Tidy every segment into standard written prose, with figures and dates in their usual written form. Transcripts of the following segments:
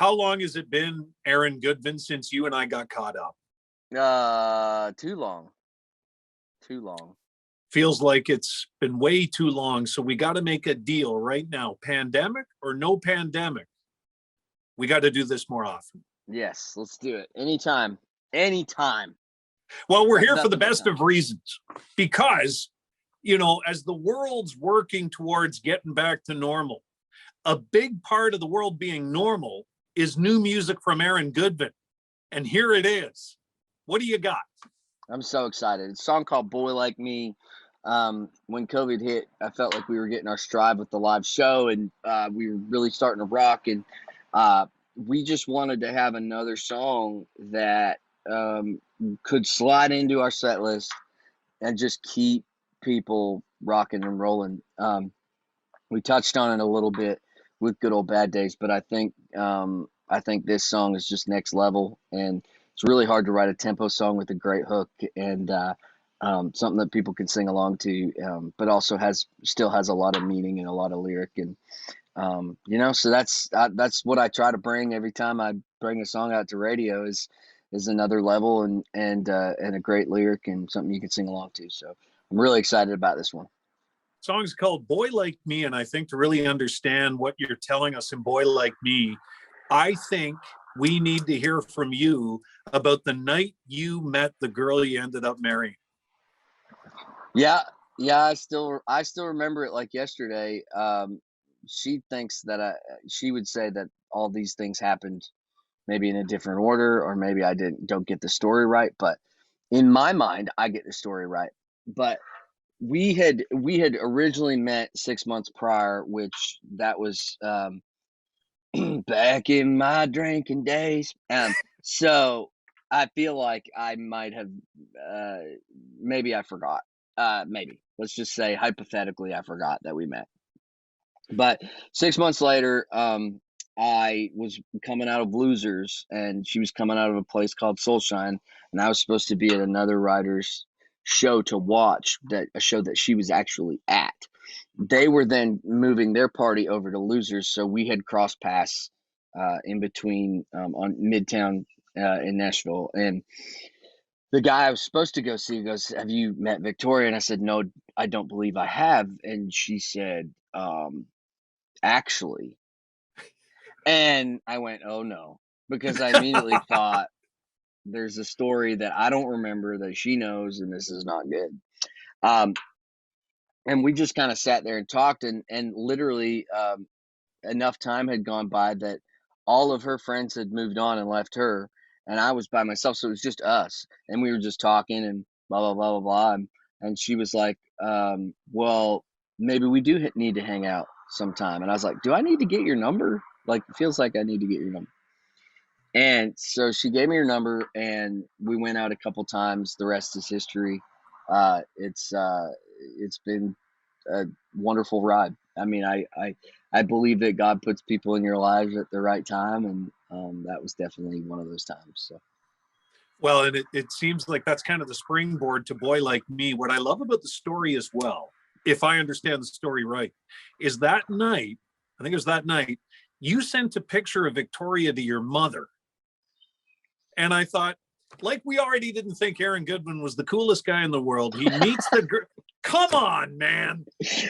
How long has it been, Aaron Goodvin, since you and I got caught up? Too long. Too long. Feels like it's been way too long. So we got to make a deal right now. Pandemic or no pandemic? We got to do this more often. Yes, let's do it. Anytime. Anytime. Well, we're here for the best of reasons because, you know, as the world's working towards getting back to normal, a big part of the world being normal is new music from Aaron Goodvin. And here it is. What do you got? I'm so excited. It's a song called Boy Like Me. When COVID hit, I felt like we were getting our stride with the live show, and we were really starting to rock. And we just wanted to have another song that could slide into our set list and just keep people rocking and rolling. We touched on it a little bit with Good Old Bad Days, but I think this song is just next level, and it's really hard to write a tempo song with a great hook and something that people can sing along to, but also still has a lot of meaning and a lot of lyric. And so that's what I try to bring every time I bring a song out to radio is another level and a great lyric and something you can sing along to. So I'm really excited about this one. Song's called Boy Like Me, and I think to really understand what you're telling us in Boy Like Me, I think we need to hear from you about the night you met the girl you ended up marrying. Yeah, I still remember it like yesterday. She thinks that she would say that all these things happened maybe in a different order, or maybe I don't get the story right, but in my mind I get the story right. But we had originally met 6 months prior, which that was back in my drinking days. So I feel like I might have maybe I forgot. Maybe let's just say hypothetically I forgot that we met. But 6 months later, I was coming out of Losers, and she was coming out of a place called Soulshine, and I was supposed to be at another writer's show to watch, a show that she was actually at. They were then moving their party over to Losers, so we had crossed paths in between on Midtown in Nashville. And the guy I was supposed to go see goes, "Have you met Victoria?" And I said, "No, I don't believe I have." And she said, "Actually." And I went, "Oh no," because I immediately thought there's a story that I don't remember that she knows, and this is not good. And we just kind of sat there and talked, and literally enough time had gone by that all of her friends had moved on and left her, and I was by myself, so it was just us, and we were just talking and blah blah blah blah blah. And she was like, "Well, maybe we do need to hang out sometime." And I was like, "Do I need to get your number? Like, it feels like I need to get your number." And so she gave me her number, and we went out a couple times. The rest is history. It's been a wonderful ride. I mean, I believe that God puts people in your lives at the right time, and that was definitely one of those times. So. Well, and it seems like that's kind of the springboard to Boy Like Me. What I love about the story as well, if I understand the story right, is that night, I think it was that night, you sent a picture of Victoria to your mother. And I thought, like, we already didn't think Aaron Goodvin was the coolest guy in the world. He meets the girl. Come on, man.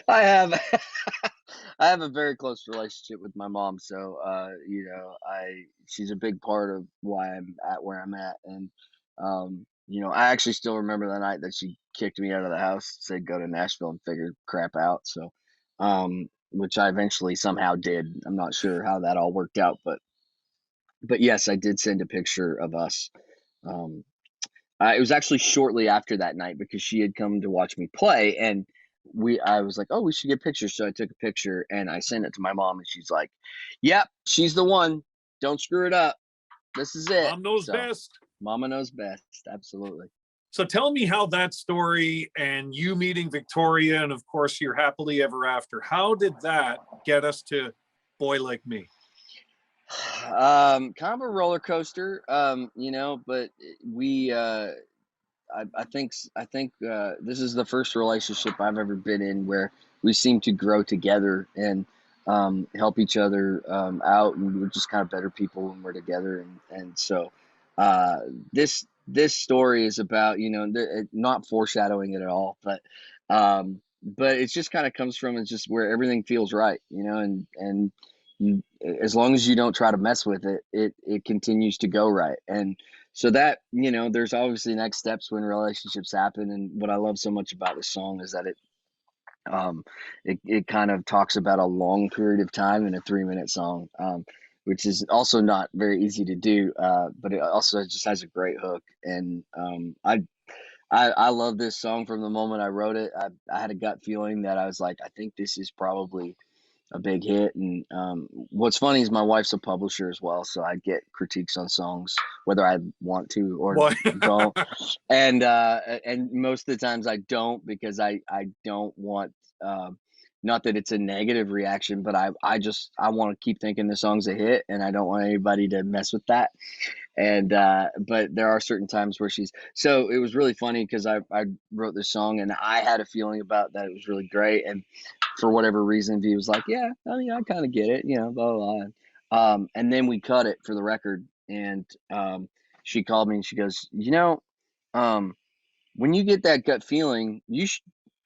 I have a very close relationship with my mom, so she's a big part of why I'm at where I'm at. And I actually still remember the night that she kicked me out of the house, said go to Nashville and figure crap out. So which I eventually somehow did. I'm not sure how that all worked out, but yes, I did send a picture of us. It was actually shortly after that night because she had come to watch me play, and I was like, "Oh, we should get pictures." So I took a picture and I sent it to my mom, and she's like, "Yep, she's the one. Don't screw it up. This is it." Mom knows best. Mama knows best. Absolutely. So tell me how that story and you meeting Victoria, and of course your happily ever after, how did that get us to Boy Like Me? Kind of a roller coaster, but we I think this is the first relationship I've ever been in where we seem to grow together, and help each other out, and we're just kind of better people when we're together. And so uh, this story is about, not foreshadowing it at all, but it just kind of comes from, it's just where everything feels right, and you, as long as you don't try to mess with it, it continues to go right. And so that, there's obviously next steps when relationships happen. And what I love so much about this song is that um, it kind of talks about a long period of time in a 3-minute song, which is also not very easy to do. But it also just has a great hook. And I love this song from the moment I wrote it. I had a gut feeling that I was like, I think this is probably a big hit. And what's funny is my wife's a publisher as well, so I get critiques on songs whether I want to or Boy. don't. And most of the times I don't, because I don't want, not that it's a negative reaction, but I want to keep thinking the song's a hit, and I don't want anybody to mess with that. And but there are certain times where so it was really funny because I wrote this song and I had a feeling about that it was really great, and for whatever reason V was like, yeah, I mean, I kind of get it, blah blah blah. And then we cut it for the record, and she called me and she goes, um when you get that gut feeling,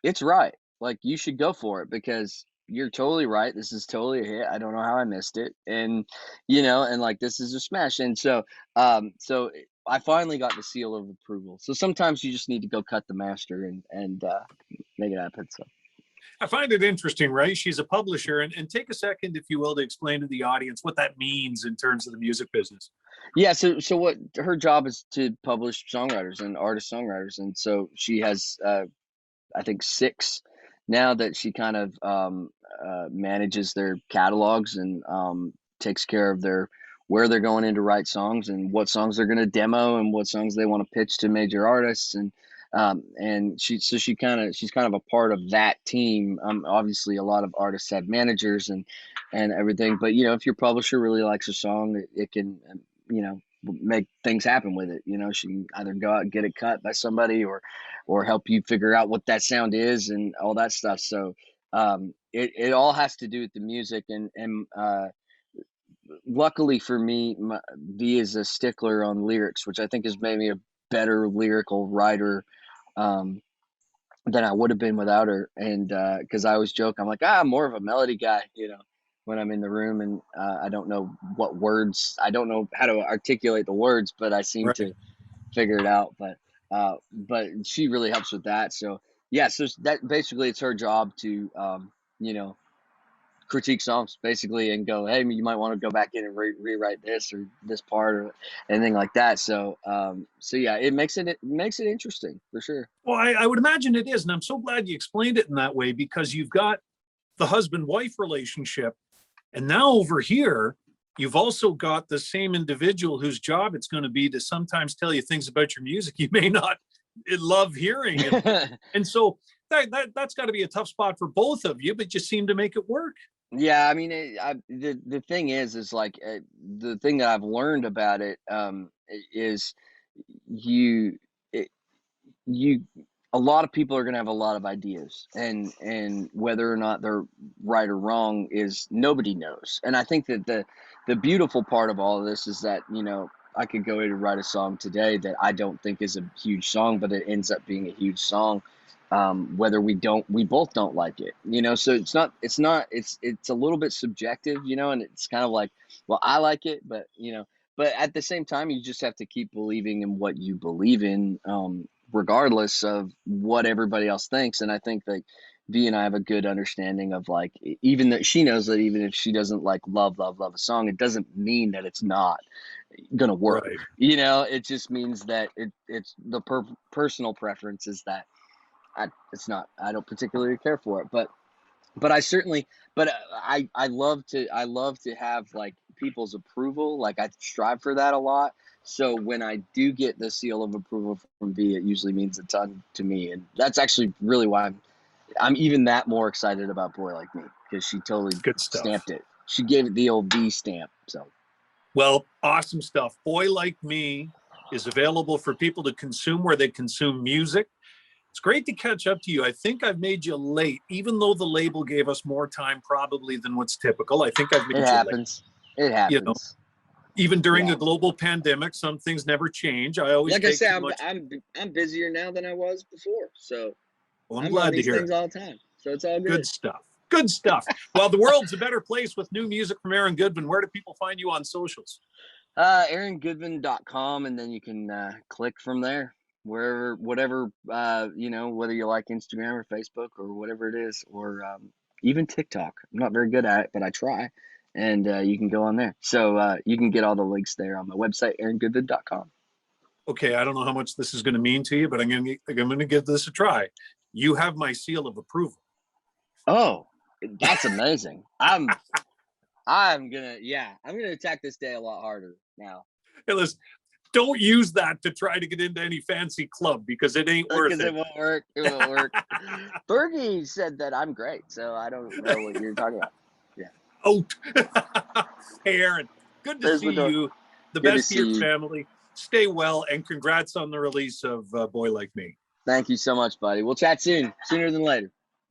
it's right. Like, you should go for it, because you're totally right. This is totally a hit. I don't know how I missed it. And, and like, this is a smash. And so I finally got the seal of approval. So sometimes you just need to go cut the master and make it happen. So. I find it interesting, right? She's a publisher, and take a second, if you will, to explain to the audience what that means in terms of the music business. Yeah, so what her job is to publish songwriters and artist songwriters, and so she has I think 6 now that she kind of manages their catalogs, and takes care of where they're going in to write songs, and what songs they're going to demo, and what songs they want to pitch to major artists. And she's kind of a part of that team. Obviously a lot of artists have managers and everything, but if your publisher really likes a song, it can, make things happen with it. She can either go out and get it cut by somebody, or help you figure out what that sound is and all that stuff. So it all has to do with the music. And luckily for me, V is a stickler on lyrics, which I think has made me a better lyrical writer um, than I would have been without her. And because I always joke, I'm like, I'm more of a melody guy, when I'm in the room, and I don't know what words, I don't know how to articulate the words, but I seem Right. to figure it out. But she really helps with that. So yeah, so that basically it's her job to you know critique songs basically, and go, hey, you might want to go back in and rewrite this or this part or anything like that. So yeah, it makes it interesting for sure. Well, I would imagine it is. And I'm so glad you explained it in that way, because you've got the husband-wife relationship. And now over here, you've also got the same individual whose job it's going to be to sometimes tell you things about your music you may not love hearing. And so that's got to be a tough spot for both of you, but you seem to make it work. Yeah, I mean, the thing is like, the thing that I've learned about it is you it, you a lot of people are going to have a lot of ideas, and whether or not they're right or wrong is, nobody knows. And I think that the beautiful part of all of this is that, I could go in and write a song today that I don't think is a huge song, but it ends up being a huge song, whether we both don't like it, so it's a little bit subjective, and it's kind of like, well, I like it, but at the same time, you just have to keep believing in what you believe in, regardless of what everybody else thinks. And I think that V and I have a good understanding of, like, even that she knows that even if she doesn't like love a song, it doesn't mean that it's not gonna work. Right. It just means that it's the personal preference is that it's not. I don't particularly care for it, but I certainly, but I love to have, like, people's approval. Like, I strive for that a lot. So when I do get the seal of approval from V, it usually means a ton to me, and that's actually really why I'm even that more excited about Boy Like Me, because she totally Good stuff. stamped it. She gave it the old V stamp. So. Well, awesome stuff. Boy Like Me is available for people to consume where they consume music. It's great to catch up to you. I think I've made you late, even though the label gave us more time probably than what's typical. I think I've made It you happens. late. It happens. Even during Yeah. a global pandemic, some things never change. I always Like I take say, too much. I'm busier now than I was before. So Well, I'm I'm on glad to these hear things it. all the time. So it's all Good good. stuff. Good stuff. Well, the world's a better place with new music from Aaron Goodvin. Where do people find you on socials? AaronGoodvin.com, and then you can click from there. Wherever, whatever, whether you like Instagram or Facebook or whatever it is, or even TikTok. I'm not very good at it, but I try. And you can go on there. So you can get all the links there on my website, AaronGoodvin.com. Okay, I don't know how much this is going to mean to you, but I'm going to give this a try. You have my seal of approval. Oh, that's amazing. I'm gonna attack this day a lot harder now. Hey, listen, don't use that to try to get into any fancy club because it ain't worth Because it. it won't work. It won't work. Fergie said that I'm great, so I don't know what you're talking about. Yeah. Oh, hey, Aaron, good to see you. The Good to best to your see you. family. Stay well, and congrats on the release of Boy Like Me. Thank you so much, buddy. We'll chat soon, sooner than later.